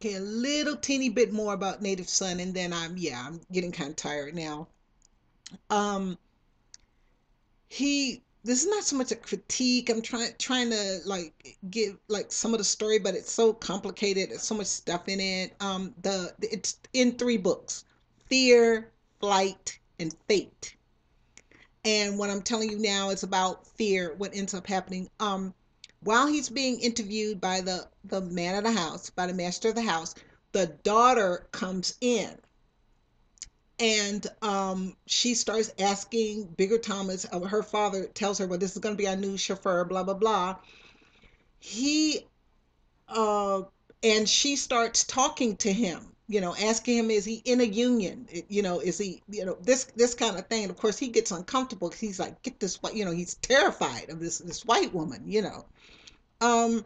Okay, a little teeny bit more about Native Son, and then I'm getting kind of tired now. Um, this is not so much a critique. I'm trying to like give like some of the story, but it's so complicated. There's so much stuff in it. It's in three books: Fear, Flight, and Fate. And what I'm telling you now is about Fear. What ends up happening? While he's being interviewed by the man of the house, by the master of the house, the daughter comes in, and she starts asking Bigger Thomas. Her father tells her, "Well, this is going to be our new chauffeur." Blah blah blah. He uh, and she starts talking to him. Asking him, is he in a union? Is he, this kind of thing. And of course, he gets uncomfortable because he's like, get this, what, he's terrified of this white woman. Um,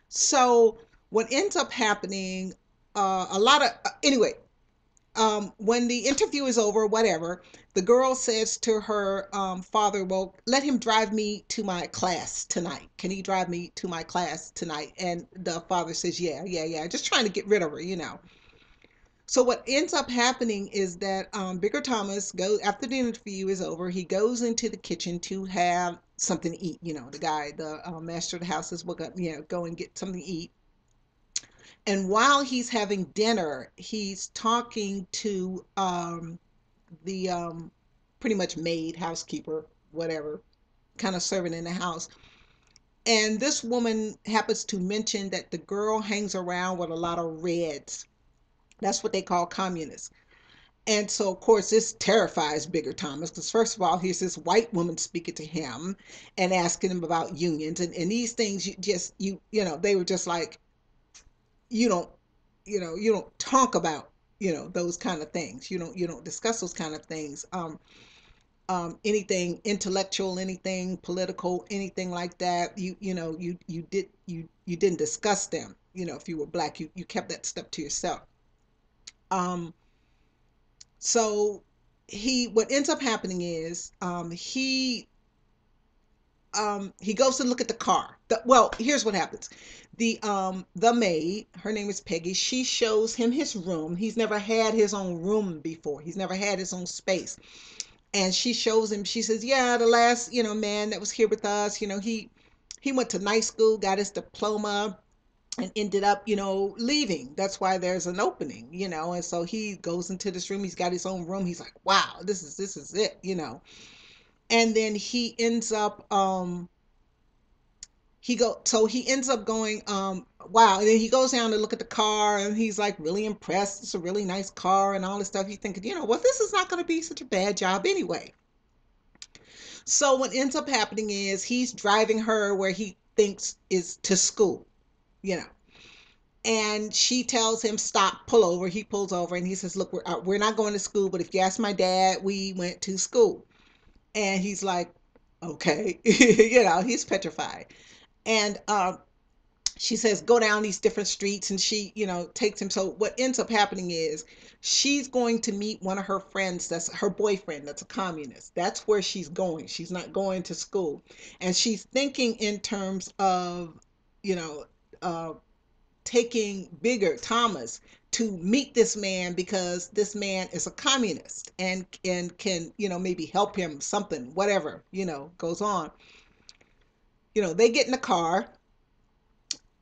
so what ends up happening, a lot of, anyway, when the interview is over, whatever, the girl says to her father, "Well, let him drive me to my class tonight. Can he drive me to my class tonight?" And the father says, "Yeah, yeah, yeah." Just trying to get rid of her. So what ends up happening is that Bigger Thomas goes after the interview is over. He goes into the kitchen to have something to eat. The guy, the master of the house, says, "Look up, go and get something to eat." And while he's having dinner, he's talking to the pretty much maid, housekeeper, whatever, kind of servant in the house. And this woman happens to mention that the girl hangs around with a lot of reds. That's what they call communists. And so, of course, this terrifies Bigger Thomas because, first of all, here's this white woman speaking to him and asking him about unions and these things. They were just like, you don't, you don't talk about, those kind of things. You don't discuss those kind of things. Anything intellectual, anything political, anything like that. You didn't discuss them. If you were black, you kept that stuff to yourself. Um, so what ends up happening is he goes to look at the car. Well, here's what happens. The maid, her name is Peggy. She shows him his room. He's never had his own room before. He's never had his own space. And she shows him, she says, "Yeah, the last man that was here with us, he went to night school, got his diploma, and ended up leaving. That's why there's an opening. And so he goes into this room. He's got his own room. He's like, wow, this is it. And then he ends up going, wow. And then he goes down to look at the car, and he's like really impressed. It's a really nice car and all this stuff. He's thinking, well, this is not going to be such a bad job anyway. So what ends up happening is he's driving her where he thinks is to school, you know. And she tells him, "Stop, pull over." He pulls over and he says, "Look, we're not going to school, but if you ask my dad, we went to school." And he's like, "Okay." He's petrified. And she says, "Go down these different streets," and she takes him. So what ends up happening is she's going to meet one of her friends, that's her boyfriend, that's a communist. That's where she's going. She's not going to school. And she's thinking in terms of you know uh, taking Bigger Thomas to meet this man because this man is a communist and can maybe help him, something, whatever goes on. They get in the car,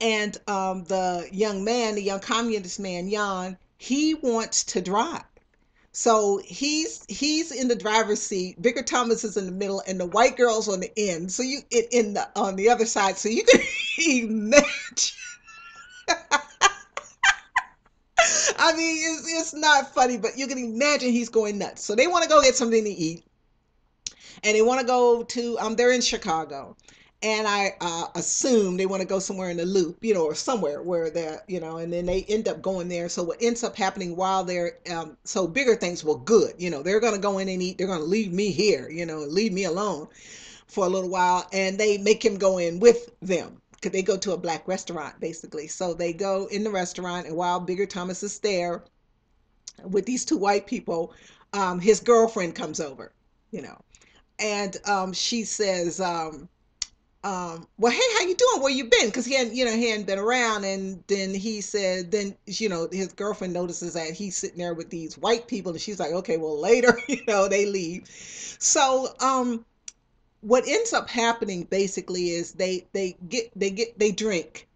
and the young communist man, Jan, he wants to drive. So he's in the driver's seat. Bigger Thomas is in the middle, and the white girl's on the end. So in the on the other side. So you can imagine. I mean, it's not funny, but you can imagine he's going nuts. So they want to go get something to eat, and they want to go to they're in Chicago, and I assume they want to go somewhere in the Loop, or somewhere where they're, and then they end up going there. So what ends up happening while they're so Bigger things, well, good, they're gonna go in and eat. They're gonna leave me here, and leave me alone for a little while, and they make him go in with them. Because they go to a black restaurant, basically. So they go in the restaurant, and while Bigger Thomas is there with these two white people, his girlfriend comes over, you know, and she says, well, hey, how you doing? Where you been? Because he hadn't been around. And then he said, then, his girlfriend notices that he's sitting there with these white people, and she's like, okay, well, later, they leave. So, what ends up happening basically is they drink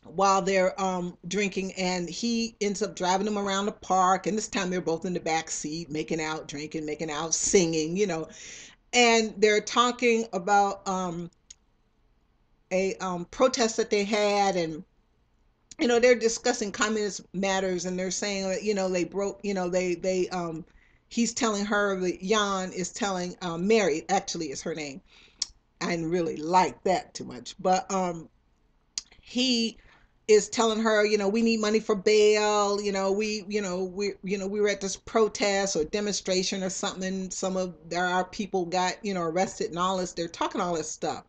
while they're drinking, and he ends up driving them around the park, and this time they're both in the back seat making out, drinking, making out, singing, and they're talking about a protest that they had, and they're discussing communist matters, and they're saying that they broke, he's telling her that Jan is telling Mary, actually is her name. I didn't really like that too much, but he is telling her, we need money for bail. We were at this protest or demonstration or something. Some of our people got, arrested and all this. They're talking all this stuff.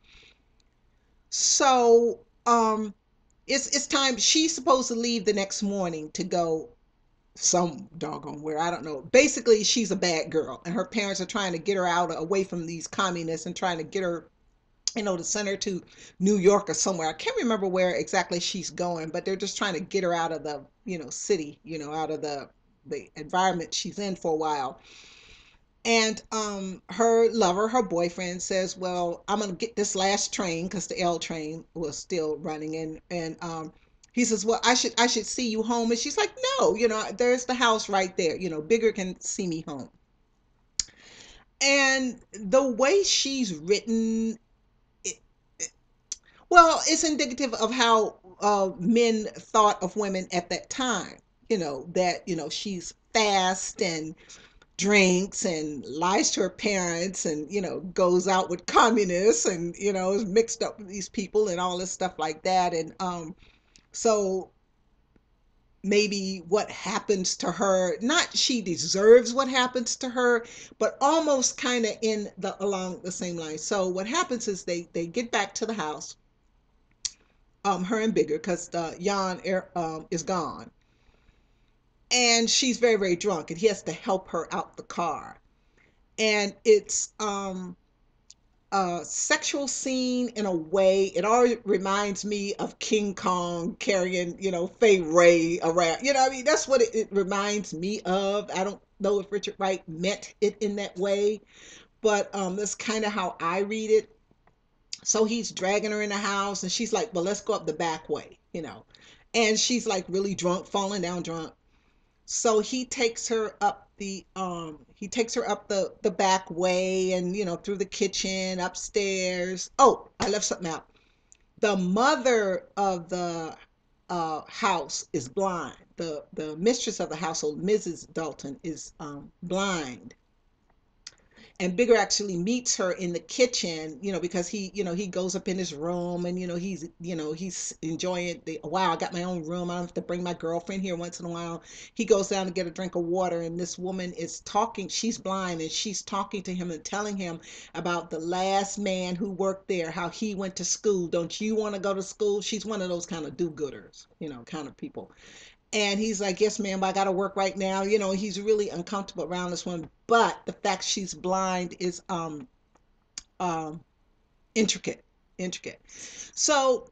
So, it's time. She's supposed to leave the next morning to go some doggone where, I don't know. Basically, she's a bad girl, and her parents are trying to get her out away from these communists and trying to get her, to send her to New York or somewhere. I can't remember where exactly she's going, but they're just trying to get her out of the, city, out of the environment she's in for a while. And her lover, her boyfriend says, well, I'm gonna get this last train, because the L train was still running, and he says, well, I should see you home. And she's like, no, there's the house right there, Bigger can see me home. And the way she's written, it, well, it's indicative of how men thought of women at that time. That she's fast and drinks and lies to her parents, and goes out with communists, and is mixed up with these people and all this stuff like that. And so maybe what happens to her, not she deserves what happens to her, but almost kind of in the along the same line. So what happens is they get back to the house, her and Bigger, because Jan is gone, and she's very, very drunk, and he has to help her out the car. And it's a sexual scene in a way. It already reminds me of King Kong carrying, Fay Ray around. I mean, that's what it reminds me of. I don't know if Richard Wright meant it in that way, but that's kind of how I read it. So he's dragging her in the house, and she's like, well, let's go up the back way, and she's like really drunk, falling down drunk. So he takes her up the back way, and through the kitchen, upstairs. Oh, I left something out. The mother of the house is blind. The mistress of the household, Mrs. Dalton, is blind. And Bigger actually meets her in the kitchen, because he goes up in his room, and he's enjoying the, wow, I got my own room, I don't have to bring my girlfriend here once in a while. He goes down to get a drink of water, and this woman is talking, she's blind, and she's talking to him and telling him about the last man who worked there, how he went to school. Don't you want to go to school? She's one of those kind of do-gooders, kind of people. And he's like, yes, ma'am, but I got to work right now. He's really uncomfortable around this woman. But the fact she's blind is um, intricate, intricate. So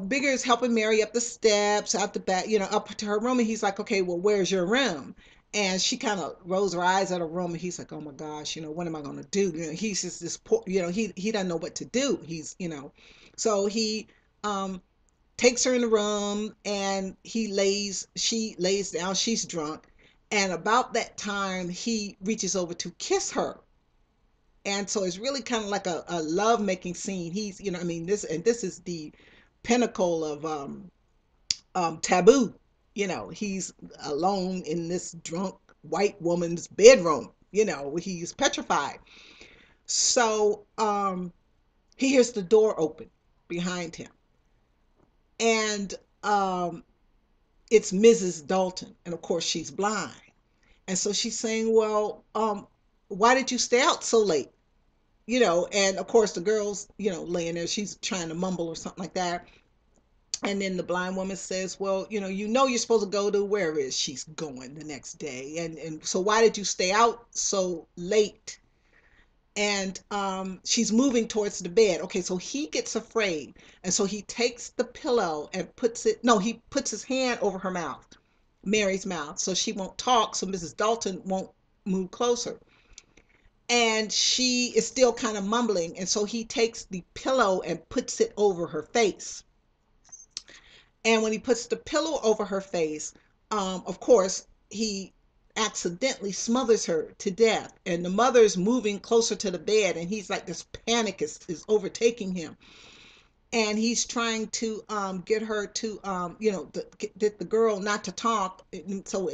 Bigger is helping Mary up the steps, out the back, up to her room. And he's like, okay, well, where's your room? And she kind of rolls her eyes at her room, and he's like, oh my gosh, what am I going to do? He's just this poor, he doesn't know what to do. So he um, takes her in the room, and she lays down, she's drunk. And about that time, he reaches over to kiss her. And so it's really kind of like a love making scene. He's, I mean, this is the pinnacle of taboo. He's alone in this drunk white woman's bedroom. He's petrified. So he hears the door open behind him, and it's Mrs. Dalton, and of course she's blind. And so she's saying, well, why did you stay out so late? And of course the girl's, laying there, she's trying to mumble or something like that. And then the blind woman says, well, you're supposed to go to where is she's going the next day. And so why did you stay out so late? and she's moving towards the bed. Okay, so he gets afraid, and so he takes the pillow and puts it. No, he puts his hand over her mouth, Mary's mouth, so she won't talk, so Mrs. Dalton won't move closer. And she is still kind of mumbling, and so he takes the pillow and puts it over her face. And when he puts the pillow over her face, of course, he accidentally smothers her to death. And the mother's moving closer to the bed, and he's like, this panic is overtaking him. And he's trying to get her to, get the girl not to talk. And so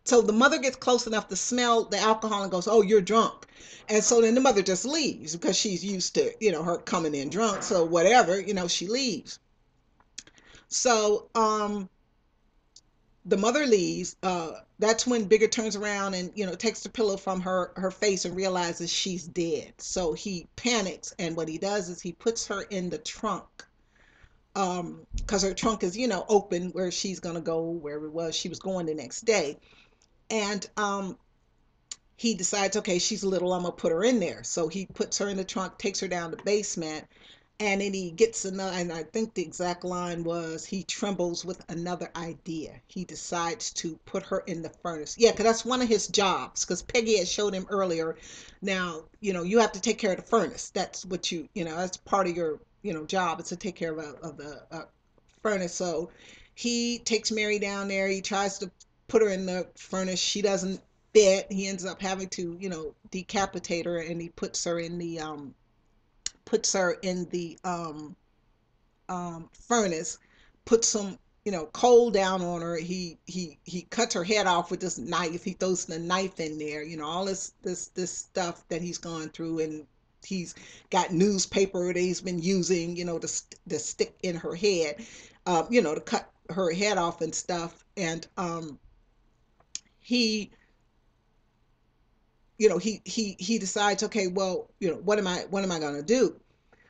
so the mother gets close enough to smell the alcohol and goes, "Oh, you're drunk." And so then the mother just leaves because she's used to, her coming in drunk. So whatever, she leaves. So the mother leaves. That's when Bigger turns around and takes the pillow from her face and realizes she's dead. So he panics, and what he does is he puts her in the trunk, because her trunk is open where she's gonna go, wherever it was she was going the next day. And he decides, okay, she's little, I'm gonna put her in there. So he puts her in the trunk, takes her down the basement, and then he gets another, and I think the exact line was, he trembles with another idea. He decides to put her in the furnace. Yeah, because that's one of his jobs, because Peggy had showed him earlier. Now, you have to take care of the furnace. That's what that's part of your, job, is to take care of the furnace. So he takes Mary down there. He tries to put her in the furnace. She doesn't fit. He ends up having to, decapitate her, and he puts her in the furnace, puts some coal down on her. He cuts her head off with this knife. He throws the knife in there. All this stuff that he's gone through, and he's got newspaper that he's been using, to stick in her head, to cut her head off and stuff. And he he decides, okay, well, what am I gonna do?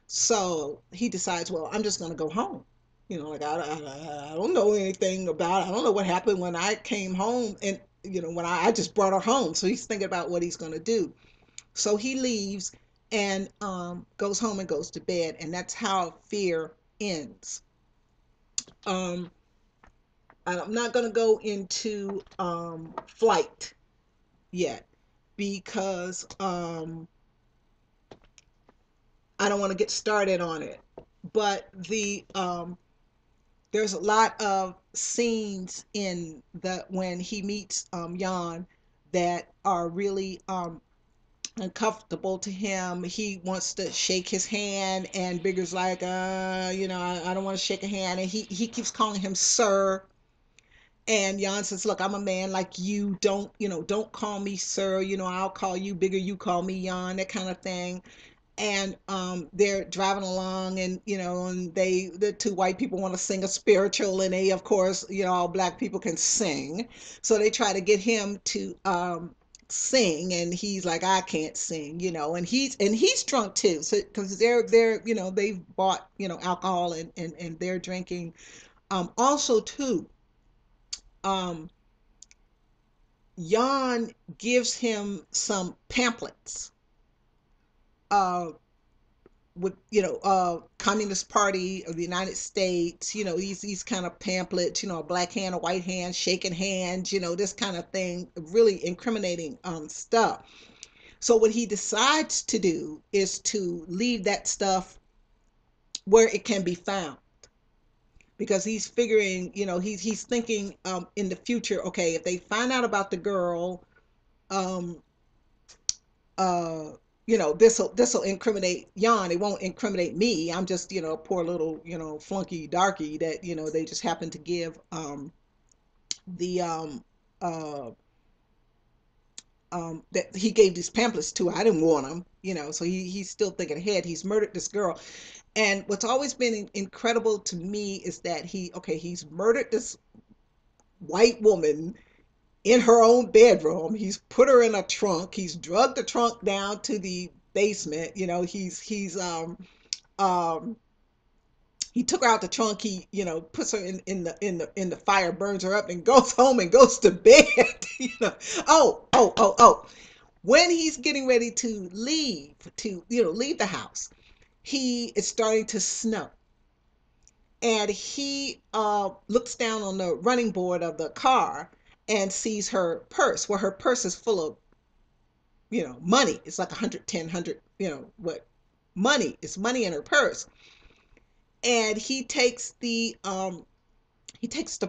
So he decides, well, I'm just gonna go home. Like, I don't know anything about it. I don't know what happened when I came home, and when I just brought her home. So he's thinking about what he's gonna do. So he leaves and goes home and goes to bed, and that's how Fear ends. Um, I'm not gonna go into Flight yet, because I don't want to get started on it. But there's a lot of scenes in the when he meets Jan that are really uncomfortable to him. He wants to shake his hand, and Bigger's like, I don't want to shake a hand, and he keeps calling him sir. And Jan says, look, I'm a man like you. Don't call me sir. I'll call you Bigger. You call me Jan, that kind of thing. And they're driving along, and and the two white people want to sing a spiritual, and they, of course, all black people can sing, so they try to get him to sing, and he's like, I can't sing, and he's drunk too, so because they're they've bought alcohol, and they're drinking also too. um Jan gives him some pamphlets uh with Communist Party of the United States, these kind of pamphlets, a black hand, a white hand, shaking hands, this kind of thing, really incriminating stuff. So what he decides to do is to leave that stuff where it can be found, because he's figuring, he's thinking in the future, okay, if they find out about the girl, um uh this will incriminate Jan. It won't incriminate me. I'm just a poor little flunky darky that they just happen to give the uh that he gave these pamphlets to. I didn't want them, so he's still thinking ahead. He's murdered this girl. And what's always been incredible to me is that he's murdered this white woman in her own bedroom. He's put her in a trunk. He's drugged the trunk down to the basement. Um he took her out the trunk. He puts her in the fire, burns her up, and goes home and goes to bed. Oh, oh, oh, oh. When he's getting ready to leave, leave the house, he is starting to snow, and he looks down on the running board of the car and sees her purse. Well, her purse is full of money. It's like 110, 100, what money. It's money in her purse. And he takes the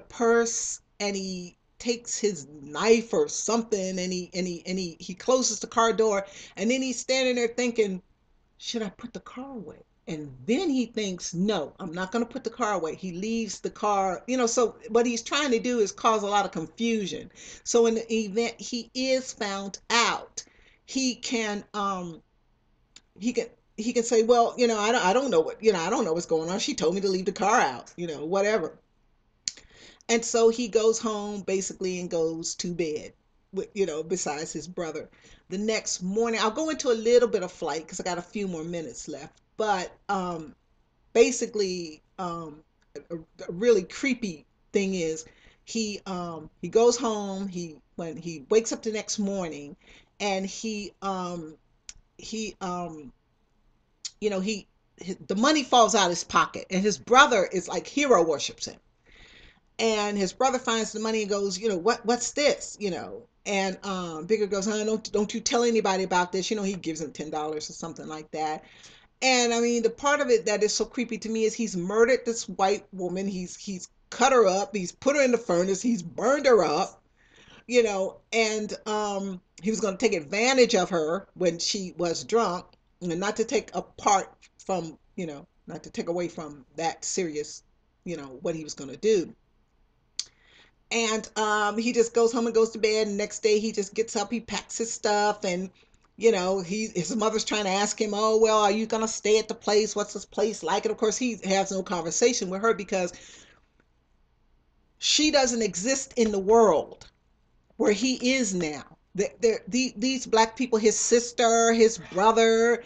purse, and he takes his knife or something, and he closes the car door, and then he's standing there thinking, should I put the car away? And then he thinks, no, I'm not going to put the car away. He leaves the car, so what he's trying to do is cause a lot of confusion. So in the event he is found out, he can he can he can say, well, I don't know I don't know what's going on. She told me to leave the car out, whatever. And so he goes home basically and goes to bed with, besides his brother. The next morning, I'll go into a little bit of flight because I got a few more minutes left. But basically, a really creepy thing is he goes home. When he wakes up the next morning, and he the money falls out of his pocket, and his brother is like hero worships him. And his brother finds the money and goes, what's this, and Bigger goes, don't you tell anybody about this. He gives him $10 or something like that. And I mean, the part of it that is so creepy to me is he's murdered this white woman. He's cut her up. He's put her in the furnace. He's burned her up. And he was going to take advantage of her when she was drunk, and not to take apart from, not to take away from that serious, what he was going to do. And he just goes home and goes to bed. And next day he just gets up, he packs his stuff, and his mother's trying to ask him, oh well, are you gonna stay at the place? What's this place like? And of course he has no conversation with her because she doesn't exist in the world where he is now. These black people, his sister, his brother,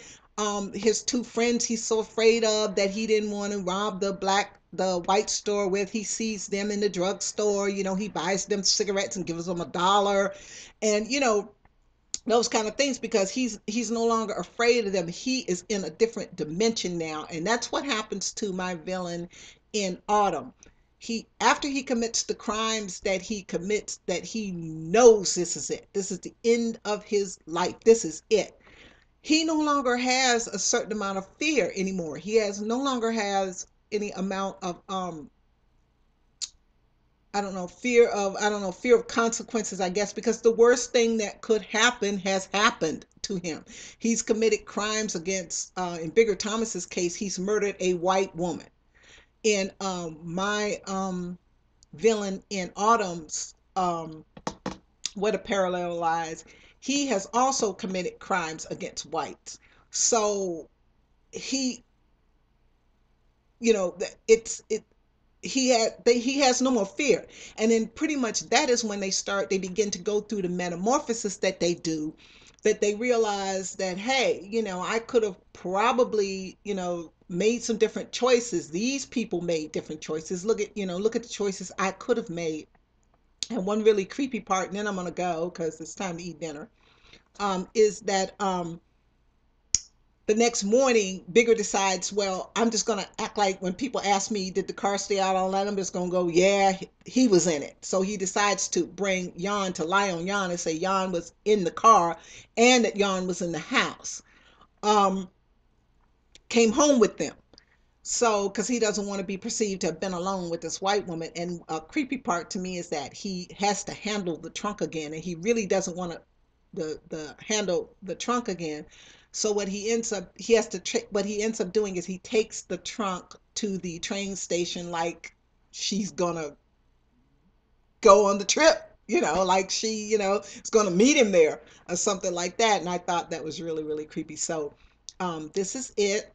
his two friends he's so afraid of that he didn't want to rob the white store with. He sees them in the drugstore. He buys them cigarettes and gives them $1. And those kind of things, because he's no longer afraid of them. He is in a different dimension now, and that's what happens to my villain in Autumn. After he commits the crimes that he commits, that he knows this is it, this is the end of his life, this is it, he no longer has a certain amount of fear anymore. He has no longer has any amount of I don't know, fear of consequences, I guess, because the worst thing that could happen has happened to him. He's committed crimes against, in Bigger Thomas's case, he's murdered a white woman. In my villain in Autumn's, What a Parallel Lies, he has also committed crimes against whites. So he, it's it he has no more fear. And then pretty much that is when they begin to go through the metamorphosis that they do, that they realize that, hey, I could have probably, made some different choices. These people made different choices. Look at the choices I could have made. And one really creepy part, and then I'm gonna go because it's time to eat dinner, is that the next morning, Bigger decides, well, I'm just going to act like when people ask me, did the car stay out all night? I'm just going to go, yeah, he was in it. So he decides to bring Jan, to lie on Jan and say Jan was in the car and that Jan was in the house. Came home with them. So, because he doesn't want to be perceived to have been alone with this white woman. And a creepy part to me is that he has to handle the trunk again, and he really doesn't want to the handle the trunk again. So what he ends up doing is he takes the trunk to the train station like she's gonna go on the trip, like she, is gonna meet him there or something like that. And I thought that was really, really creepy. So this is it.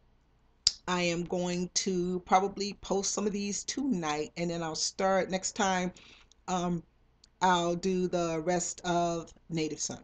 I am going to probably post some of these tonight, and then I'll start next time. Um, I'll do the rest of Native Son.